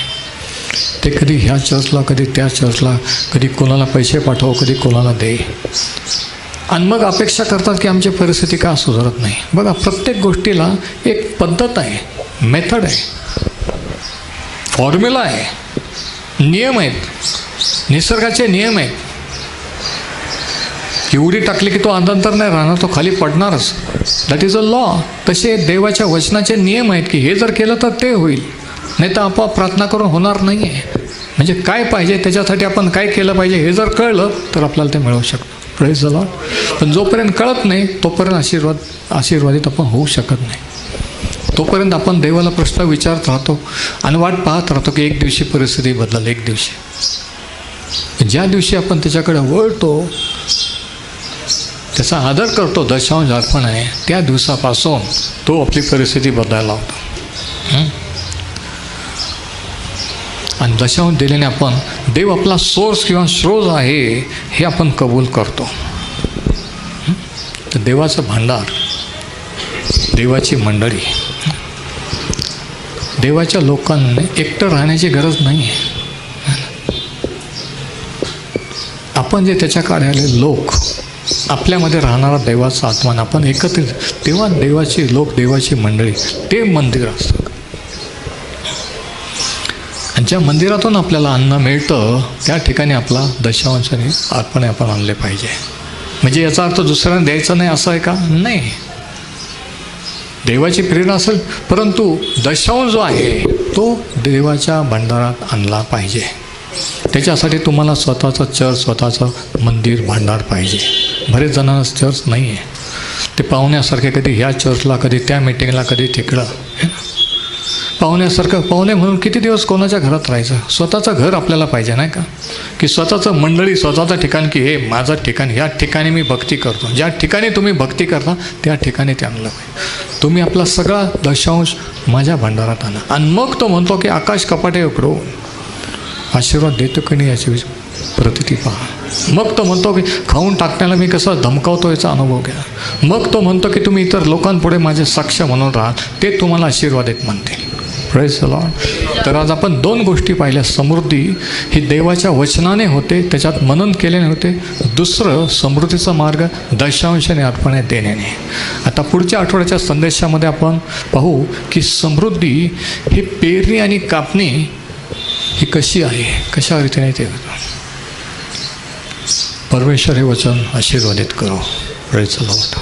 A: ते कधी ह्या चर्चला, कधी त्या चर्चला, कधी कोणाला पैसे पाठव, कधी कोणाला दे, आणि मग अपेक्षा करतात की आमची परिस्थिती का सुधारत नाही. बघा, प्रत्येक गोष्टीला एक पद्धत आहे, मेथड आहे, फॉर्म्युला आहे, नियम आहेत, निसर्गाचे नियम आहेत. एवढी टाकली की तो अंधांतर नाही राहणार, तो खाली पडणारच. That is a law. तसे देवाच्या वचनाचे नियम आहेत की हे जर केलं तर ते होईल, नाही तर आपोआप प्रार्थना करून होणार नाही आहे. म्हणजे काय पाहिजे त्याच्यासाठी आपण काय केलं पाहिजे हे जर कळलं तर आपल्याला ते मिळू शकतं. Praise the Lord. पण जोपर्यंत कळत नाही तोपर्यंत आशीर्वादित आपण होऊ शकत नाही. तोपर्यंत आपण देवाला प्रश्न विचारत राहतो आणि वाट पाहत राहतो की एक दिवशी परिस्थिती बदलेल. एक दिवशी ज्या दिवशी आपण त्याच्याकडे वळतो, त्याचा आदर करतो, दशांश अर्पण आहे, त्या दिवसापासून तो आपली परिस्थिती बदलायला लावतो. आणि दशांश दिल्याने आपण देव आपला सोर्स किंवा स्रोत आहे हे आपण कबूल करतो. तर देवाचं भांडार, देवाची मंडळी, देवाच्या लोकांना एकटं राहण्याची गरज नाही आहे. आपण जे त्याच्याकडे आले लोक, आपल्यामध्ये राहणारा देवाचा आत्मा, आपण एकत्रित, तेव्हा देवाची लोक, देवाची मंडळी, ते मंदिर असतं. आणि ज्या मंदिरातून आपल्याला अन्न मिळतं त्या ठिकाणी आपला दशांशाने अर्पण आपण आणले पाहिजे. म्हणजे याचा अर्थ दुसऱ्यांना द्यायचं नाही असं आहे का? नाही. देवाची प्रेरणा असेल, परंतु दशांश जो आहे तो देवाच्या भंडारात आणला पाहिजे. त्याच्यासाठी तुम्हाला स्वतःचं चर्च, स्वतःचं मंदिर, भांडार पाहिजे. बरेच जणांना चर्च नाही आहे. ते पाहुण्यासारखे कधी ह्या चर्चला, कधी त्या मीटिंगला, कधी तिकडं. पाहुण्यासारखं, पाहुणे म्हणून किती दिवस कोणाच्या घरात राहायचं? स्वतःचं घर आपल्याला पाहिजे नाही का? की स्वतःचं मंडळी, स्वतःचं ठिकाण, की हे माझं ठिकाण, या ठिकाणी मी भक्ती करतो. ज्या ठिकाणी तुम्ही भक्ती करता त्या ठिकाणी ते आणलं पाहिजे. तुम्ही आपला सगळा दशांश माझ्या भंडारात आणा. आणि मग तो म्हणतो की आकाश कपाटे उघडून आशीर्वाद देतो की नाही याची प्रतिती पहा. मग तो म्हणतो की खाऊन टाकण्याला मी कसं धमकावतो याचा अनुभव घ्या. मग तो म्हणतो की तुम्ही इतर लोकांपुढे माझे साक्ष म्हणून राहा, ते तुम्हाला आशीर्वादित म्हणतील. Praise the Lord. तर आज आपण 2 गोष्टी पाहिल्या. समृद्धी ही देवाच्या वचनाने होते, त्याच्यात मनन केल्याने होते. दुसरं, समृद्धीचा मार्ग दशांशाने अर्पणे देण्याने. आता पुढच्या आठवड्याच्या संदेशामध्ये आपण पाहू की समृद्धी ही पेरणी आणि कापणी ही कशी आहे, कशा रीतीने ते होतं. परमेश्वर हे वचन आशीर्वादित करो. Praise the Lord.